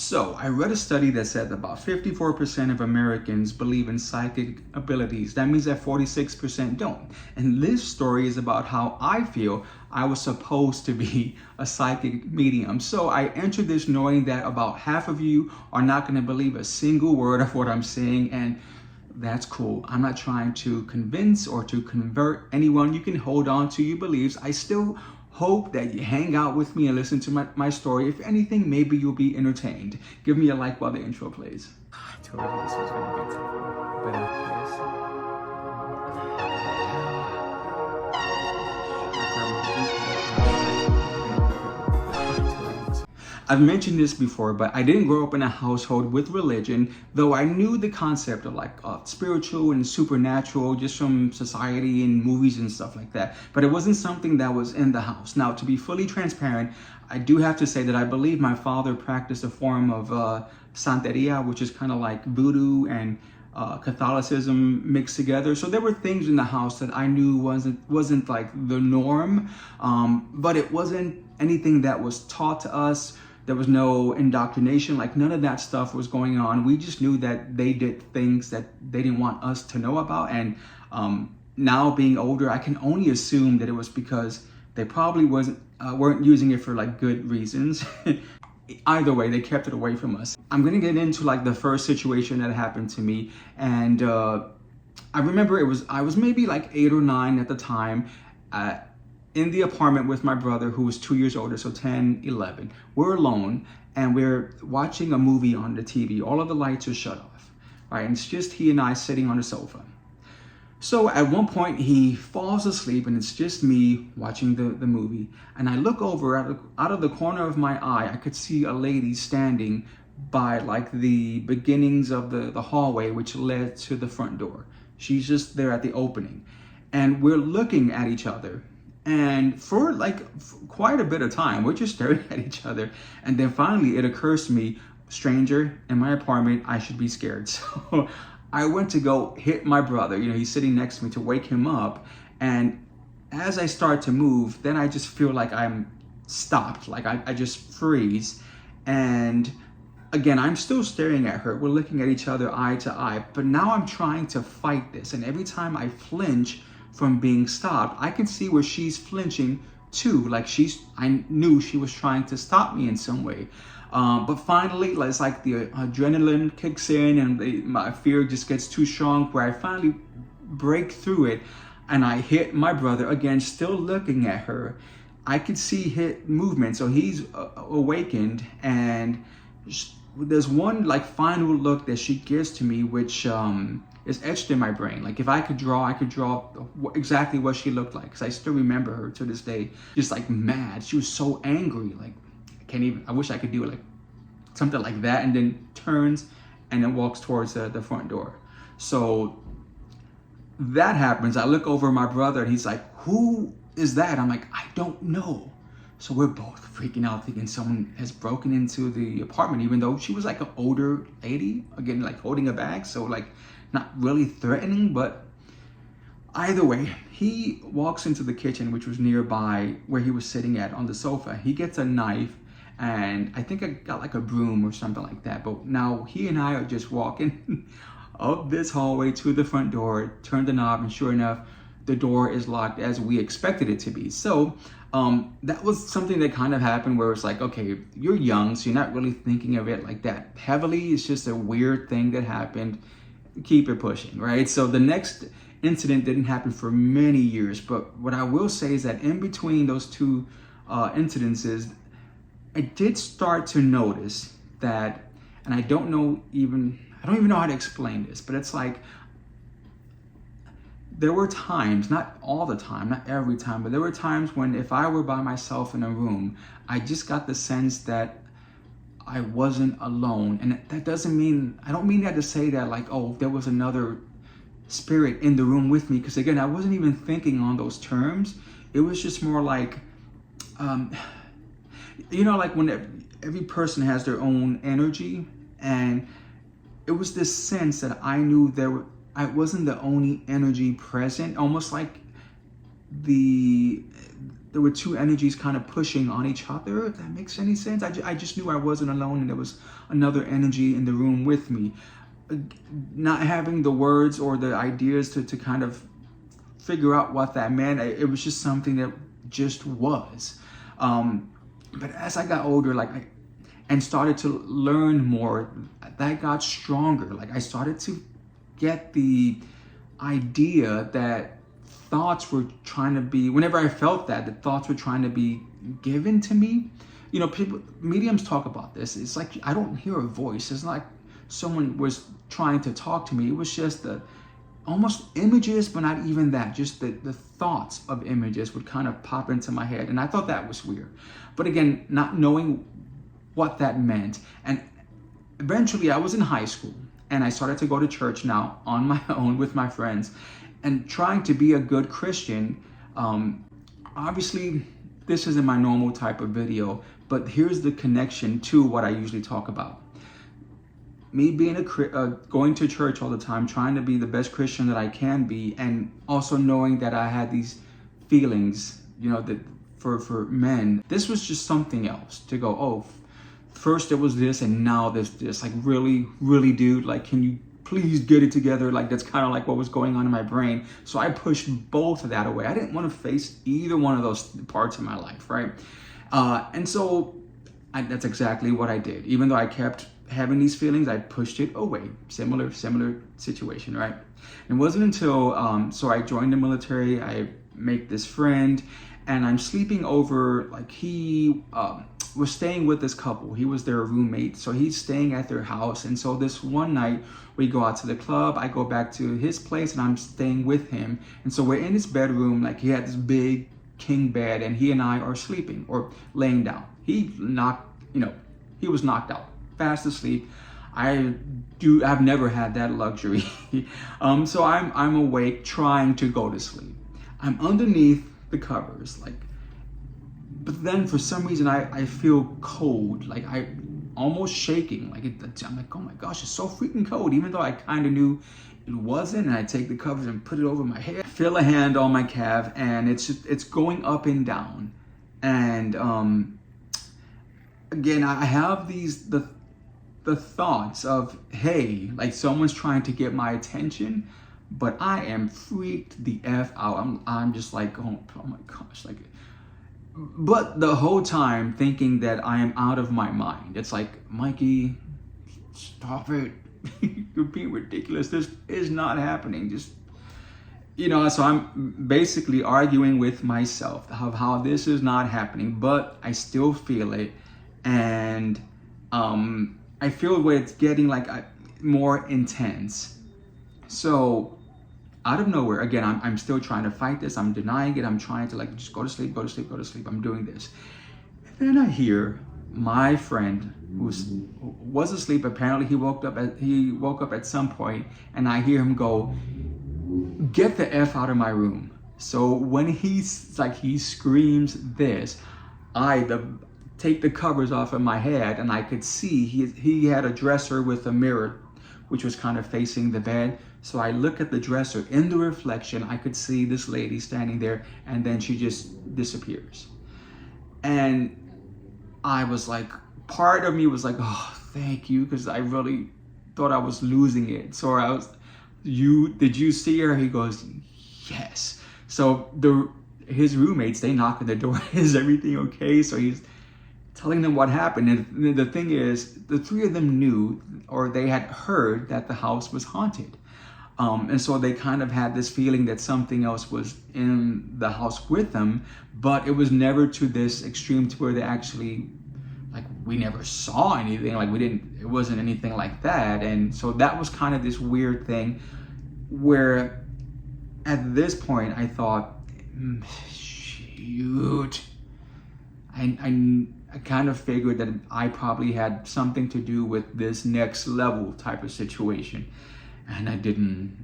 So I read a study that said about 54% of Americans believe in psychic abilities. That means that 46% don't. And this story is about how I feel I was supposed to be a psychic medium. So I entered this knowing that about half of you are not going to believe a single word of what I'm saying, and that's cool. I'm not trying to convince or to convert anyone. You can hold on to your beliefs. I still hope that you hang out with me and listen to my story. If anything, maybe you'll be entertained. Give me a like while the intro plays. I told you this was going to be tough, but I've mentioned this before, but I didn't grow up in a household with religion, though I knew the concept of like spiritual and supernatural just from society and movies and stuff like that. But it wasn't something that was in the house. Now, to be fully transparent, I do have to say that I believe my father practiced a form of Santeria, which is kind of like voodoo and Catholicism mixed together. So there were things in the house that I knew wasn't like the norm, but it wasn't anything that was taught to us. There was no indoctrination, like none of that stuff was going on. We just knew that they did things that they didn't want us to know about. And now being older, I can only assume that it was because they probably weren't using it for like good reasons. Either way, they kept it away from us. I'm gonna get into like the first situation that happened to me. And I remember I was maybe like 8 or 9 at the time. In the apartment with my brother, who was 2 years older, so 10, 11. We're alone and we're watching a movie on the TV. All of the lights are shut off, right? And it's just he and I sitting on the sofa. So at one point he falls asleep and it's just me watching the movie. And I look over out of the corner of my eye, I could see a lady standing by like the beginnings of the hallway, which led to the front door. She's just there at the opening. And we're looking at each other. And for quite a bit of time, we're just staring at each other. And then finally it occurs to me, stranger in my apartment, I should be scared. So I went to go hit my brother. You know, he's sitting next to me to wake him up. And as I start to move, then I just feel like I'm stopped. Like I just freeze. And again, I'm still staring at her. We're looking at each other eye to eye. But now I'm trying to fight this. And every time I flinch from being stopped, I can see where she's flinching too. Like I knew she was trying to stop me in some way. But finally, it's like the adrenaline kicks in and my fear just gets too strong where I finally break through it and I hit my brother, again, still looking at her. I could see his movement, so he's awakened, and there's one like final look that she gives to me, which is etched in my brain. Like if I could draw exactly what she looked like, because I still remember her to this day, just like mad. She was so angry, like I wish I could do it, like something like that, and then turns and then walks towards the front door. So that happens. I look over at my brother and he's like, who is that? I'm like, I don't know. So we're both freaking out, thinking someone has broken into the apartment, even though she was like an older lady, again, like holding a bag. So like not really threatening, but either way, he walks into the kitchen, which was nearby where he was sitting at on the sofa. He gets a knife, and I think I got like a broom or something like that. But now he and I are just walking up this hallway to the front door, turn the knob, and sure enough, the door is locked as we expected it to be. So that was something that kind of happened where it's like, okay, you're young, so you're not really thinking of it like that heavily. It's just a weird thing that happened. Keep it pushing, right? So the next incident didn't happen for many years, but what I will say is that in between those two incidences, I did start to notice that, and I don't even know how to explain this, but it's like there were times, not all the time, not every time, but there were times when if I were by myself in a room, I just got the sense that I wasn't alone. And that doesn't mean, I don't mean that to say that like, oh, there was another spirit in the room with me. Because again, I wasn't even thinking on those terms. It was just more like, you know, like when every person has their own energy. And it was this sense that I knew I wasn't the only energy present, almost like there were two energies kind of pushing on each other, if that makes any sense. I just knew I wasn't alone, and there was another energy in the room with me. Not having the words or the ideas to kind of figure out what that meant, it was just something that just was. But as I got older, and started to learn more, that got stronger. Like, I started to get the idea that thoughts were trying to be, whenever I felt that, the thoughts were trying to be given to me. You know, people, mediums talk about this. It's like, I don't hear a voice. It's like someone was trying to talk to me. It was just almost images, but not even that. Just the thoughts of images would kind of pop into my head. And I thought that was weird. But again, not knowing what that meant. And eventually I was in high school, and I started to go to church now on my own with my friends, and trying to be a good Christian. Obviously, this isn't my normal type of video, but here's the connection to what I usually talk about. Me being going to church all the time, trying to be the best Christian that I can be, and also knowing that I had these feelings, you know, that for men. This was just something else to go, oh, first it was this, and now there's this. Like, really, dude, like, can you please get it together? Like, that's kind of like what was going on in my brain. So I pushed both of that away. I didn't want to face either one of those parts of my life, right? And so that's exactly what I did. Even though I kept having these feelings, I pushed it away. Similar situation, right? It wasn't until, so I joined the military, I make this friend, and I'm sleeping over, like, he was staying with this couple. He was their roommate, so he's staying at their house. And so this one night, we go out to the club, I go back to his place, and I'm staying with him. And so we're in his bedroom, like, he had this big king bed, and he and I are sleeping or laying down. He was knocked out, fast asleep. I've never had that luxury. So I'm awake, trying to go to sleep. I'm underneath the covers, like, but then for some reason I feel cold, like I almost shaking, like I'm like, oh my gosh, it's so freaking cold, even though I kind of knew it wasn't. And I take the covers and put it over my head, feel a hand on my calf, and it's going up and down. And again, I have the thoughts of, hey, like, someone's trying to get my attention, but I am freaked the F out. I'm just like, oh my gosh, like, but the whole time thinking that I am out of my mind. It's like, Mikey, stop it. You're being ridiculous. This is not happening. Just, you know, so I'm basically arguing with myself of how this is not happening, but I still feel it. And I feel where it's getting like more intense. So out of nowhere, again, I'm still trying to fight this. I'm denying it. I'm trying to, like, just go to sleep. I'm doing this. And then I hear my friend who was asleep. Apparently he woke up at some point, and I hear him go, get the F out of my room. So when he screams this, I take the covers off of my head, and I could see he had a dresser with a mirror, which was kind of facing the bed. So I look at the dresser. In the reflection, I could see this lady standing there, and then she just disappears. And I was like, part of me was like, oh, thank you, because I really thought I was losing it. So did you see her? He goes, yes. So his roommates, they knock on the door. Is everything okay? So he's telling them what happened. And the thing is, the three of them knew, or they had heard, that the house was haunted. And so they kind of had this feeling that something else was in the house with them, but it was never to this extreme to where they actually, like, we never saw anything, like, it wasn't anything like that. And so that was kind of this weird thing where at this point I thought, shoot, I kind of figured that I probably had something to do with this next level type of situation. And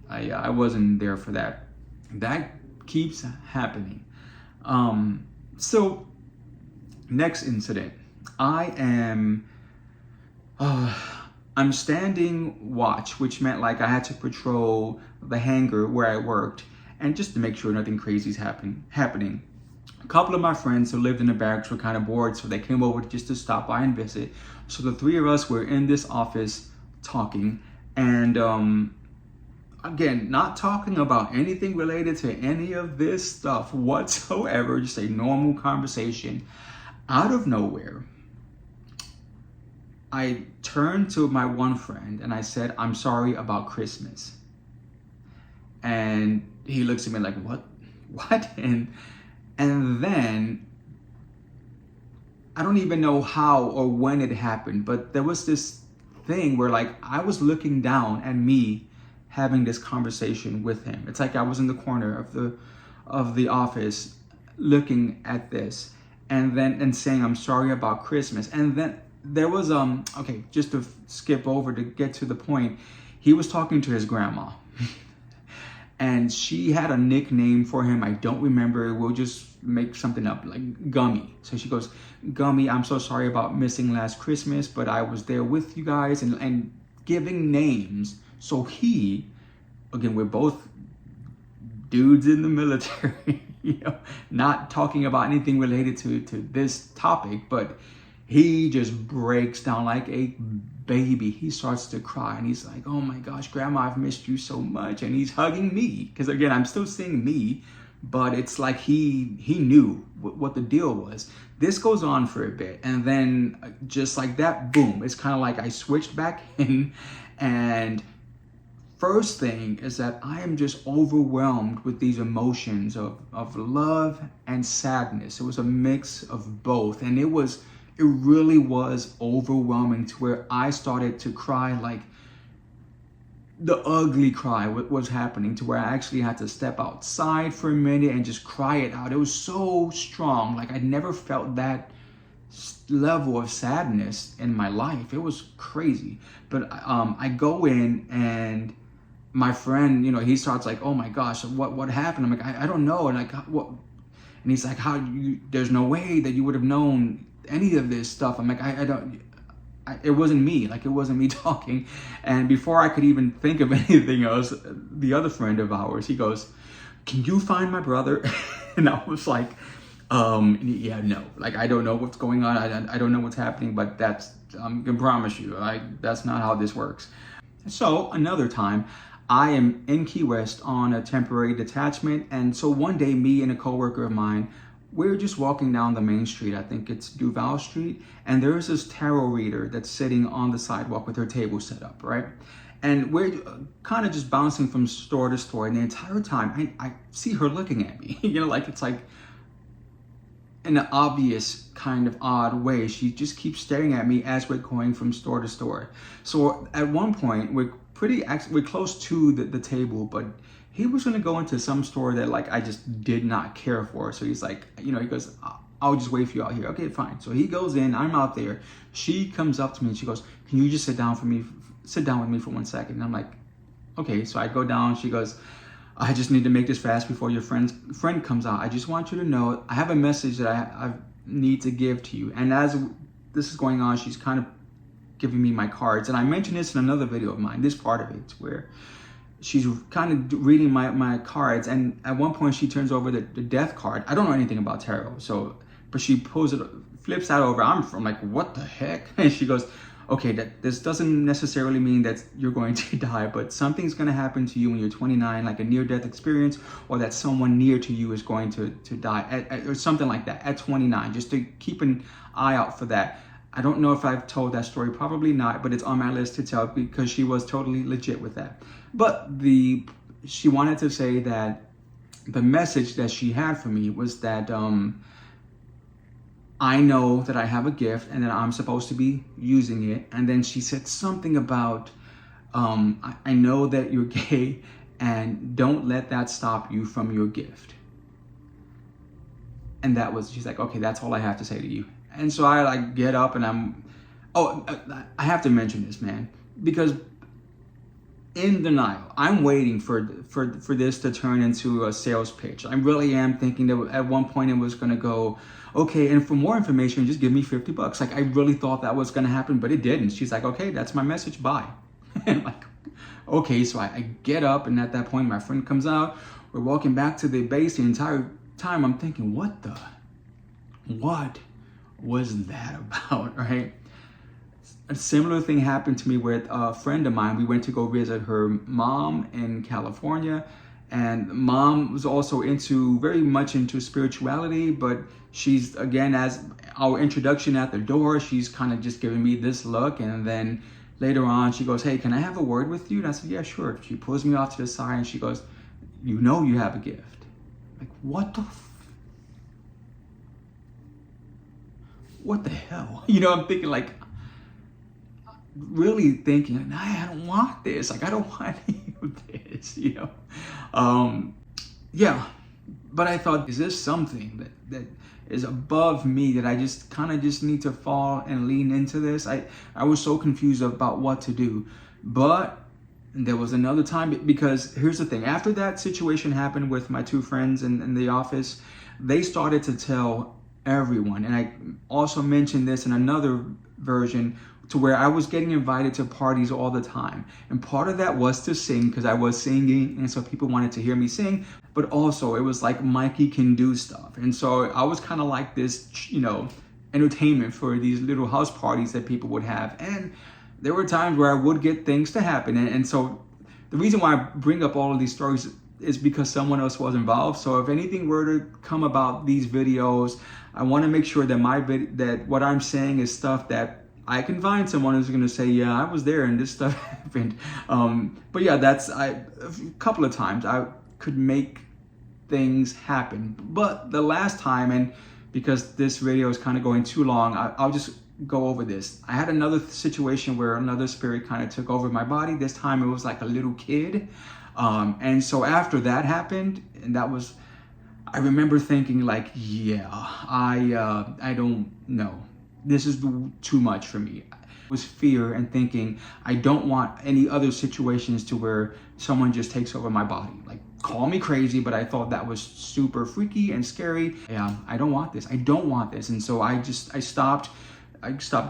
I wasn't there for that. That keeps happening. So next incident, I'm standing watch, which meant like I had to patrol the hangar where I worked. and just to make sure nothing crazy is happening. A couple of my friends who lived in the barracks were kind of bored, so they came over just to stop by and visit. So the three of us were in this office talking, and again, not talking about anything related to any of this stuff whatsoever, just a normal conversation. Out of nowhere, I turned to my one friend and I said, "I'm sorry about Christmas." And he looks at me like, what? And then I don't even know how or when it happened, but there was this thing where like I was looking down at me having this conversation with him. It's like I was in the corner of the office looking at this and saying, "I'm sorry about Christmas." And then there was okay, just to skip over to get to the point, he was talking to his grandma. And she had a nickname for him. I don't remember. We'll just make something up, like Gummy. So she goes, "Gummy, I'm so sorry about missing last Christmas, but I was there with you guys," and giving names. So he, again, we're both dudes in the military, not talking about anything related to this topic, but he just breaks down like a baby. He starts to cry and he's like, "Oh my gosh, Grandma, I've missed you so much." And he's hugging me because, again, I'm still seeing me, but it's like he knew what the deal was. This goes on for a bit, and then just like that, boom, it's kind of like I switched back in. And first thing is that I am just overwhelmed with these emotions of love and sadness. It was a mix of both, and it really was overwhelming to where I started to cry, like the ugly cry was happening, to where I actually had to step outside for a minute and just cry it out. It was so strong. Like I'd never felt that level of sadness in my life. It was crazy. But I go in and my friend, he starts like, "Oh my gosh, what happened?" I'm like, I don't know. And like, what? And he's like, there's no way that you would have known any of this stuff. I'm like, it wasn't me. Like, it wasn't me talking. And before I could even think of anything else, the other friend of ours, he goes, "Can you find my brother?" And I was like, yeah, no. Like, I don't know what's going on. I don't know what's happening, but I can promise you, that's not how this works. So another time, I am in Key West on a temporary detachment. And so one day, me and a coworker of mine, we're just walking down the main street. I think it's Duval Street. And there's this tarot reader that's sitting on the sidewalk with her table set up, right? And we're kind of just bouncing from store to store. And the entire time, I see her looking at me. Like it's like in an obvious kind of odd way. She just keeps staring at me as we're going from store to store. So at one point, we're close to the table, but he was going to go into some store that like I just did not care for. So he's like, he goes, "I'll just wait for you out here." Okay, fine. So he goes in, I'm out there. She comes up to me and she goes, "Can you just sit down with me for 1 second?" And I'm like, okay. So I go down. She goes, "I just need to make this fast before your friend comes out. I just want you to know I have a message that I need to give to you." And as this is going on, she's kind of giving me my cards. And I mentioned this in another video of mine, this part of it, where she's kind of reading my cards, and at one point she turns over the death card. I don't know anything about tarot, but she flips that over. I'm like, "What the heck?" And she goes, "Okay, this doesn't necessarily mean that you're going to die, but something's going to happen to you when you're 29, like a near-death experience, or that someone near to you is going to die, or something like that, at 29, just to keep an eye out for that." I don't know if I've told that story, probably not, but it's on my list to tell because she was totally legit with that. But she wanted to say that the message that she had for me was that I know that I have a gift and that I'm supposed to be using it. And then she said something about, I know that you're gay and don't let that stop you from your gift. And she's like, "Okay, that's all I have to say to you." And so I like get up and I have to mention this, man, because in denial, I'm waiting for this to turn into a sales pitch. I really am thinking that at one point it was going to go, "Okay, and for more information, just give me $50. Like I really thought that was going to happen, but it didn't. She's like, "Okay, that's my message. Bye." And I'm like, Okay, so I get up, and at that point, my friend comes out. We're walking back to the base. The entire time, I'm thinking, what was that about, right? A similar thing happened to me with a friend of mine. We went to go visit her mom in California, and mom was also very much into spirituality, but she's, again, as our introduction at the door, she's kind of just giving me this look, and then later on she goes, hey, can I have a word with you? And I said, yeah, sure. She pulls me off to the side and she goes, you know you have a gift. Like, what the hell? You know, I'm thinking, like, really thinking, nah, I don't want this. Like, I don't want any of this, you know? Yeah. But I thought, is this something that is above me, that I just kind of just need to fall and lean into this? I was so confused about what to do. But there was another time, because here's the thing. After that situation happened with my two friends in the office, they started to tell everyone. And I also mentioned this in another version, to where I was getting invited to parties all the time. And part of that was to sing, because I was singing, and so people wanted to hear me sing. But also, it was like Mikey can do stuff. And so I was kind of like this, you know, entertainment for these little house parties that people would have. And there were times where I would get things to happen. And so the reason why I bring up all of these stories is because someone else was involved. So if anything were to come about these videos, I want to make sure that that what I'm saying is stuff that I can find someone who's going to say, yeah, I was there and this stuff happened. But yeah, a couple of times I could make things happen. But the last time, and because this video is kind of going too long, I'll just go over this. I had another situation where another spirit kind of took over my body. This time it was like a little kid. And so after that happened, and I remember thinking, like, yeah, I don't know. This is too much for me. It was fear and thinking, I don't want any other situations to where someone just takes over my body. Like, call me crazy, but I thought that was super freaky and scary. Yeah, I don't want this. I don't want this. And so I stopped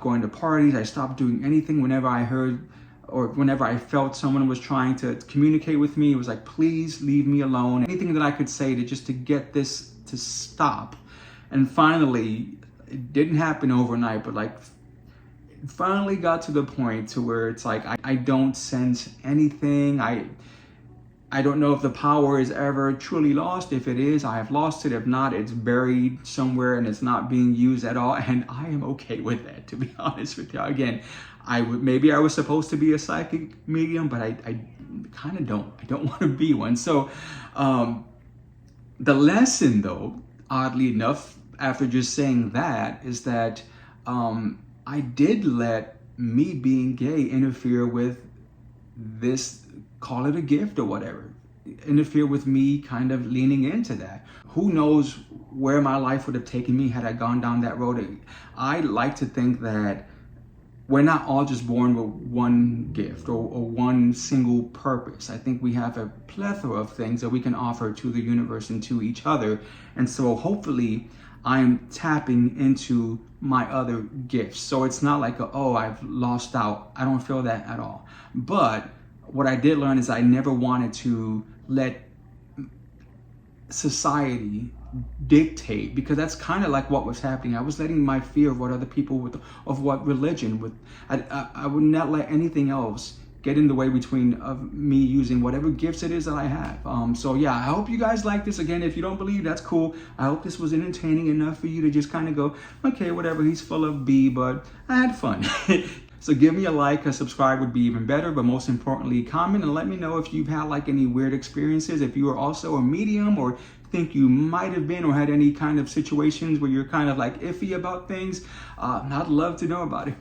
going to parties. I stopped doing anything whenever I heard or whenever I felt someone was trying to communicate with me. It was like, please leave me alone. Anything that I could say to get this to stop. And finally, it didn't happen overnight, but like, it finally got to the point to where it's like, I don't sense anything. I don't know if the power is ever truly lost. If it is, I have lost it. If not, it's buried somewhere and it's not being used at all. And I am okay with that, to be honest with you. Again, maybe I was supposed to be a psychic medium, but I kind of don't. I don't want to be one. So the lesson, though, oddly enough, after just saying that, is that I did let me being gay interfere with this, call it a gift or whatever, interfere with me kind of leaning into that. Who knows where my life would have taken me had I gone down that road. I like to think that we're not all just born with one gift or one single purpose. I think we have a plethora of things that we can offer to the universe and to each other. And so hopefully I'm tapping into my other gifts. So it's not like, I've lost out. I don't feel that at all. But what I did learn is I never wanted to let society dictate, because that's kind of like what was happening. I was letting my fear of what other people of what religion would, I would not let anything else get in the way of me using whatever gifts it is that I have. So yeah, I hope you guys like this. Again, if you don't believe, that's cool. I hope this was entertaining enough for you to just kind of go, okay, whatever, he's full of B, but I had fun. So give me a like, a subscribe would be even better, but most importantly, comment and let me know if you've had like any weird experiences, if you are also a medium or think you might have been or had any kind of situations where you're kind of like iffy about things. I'd love to know about it.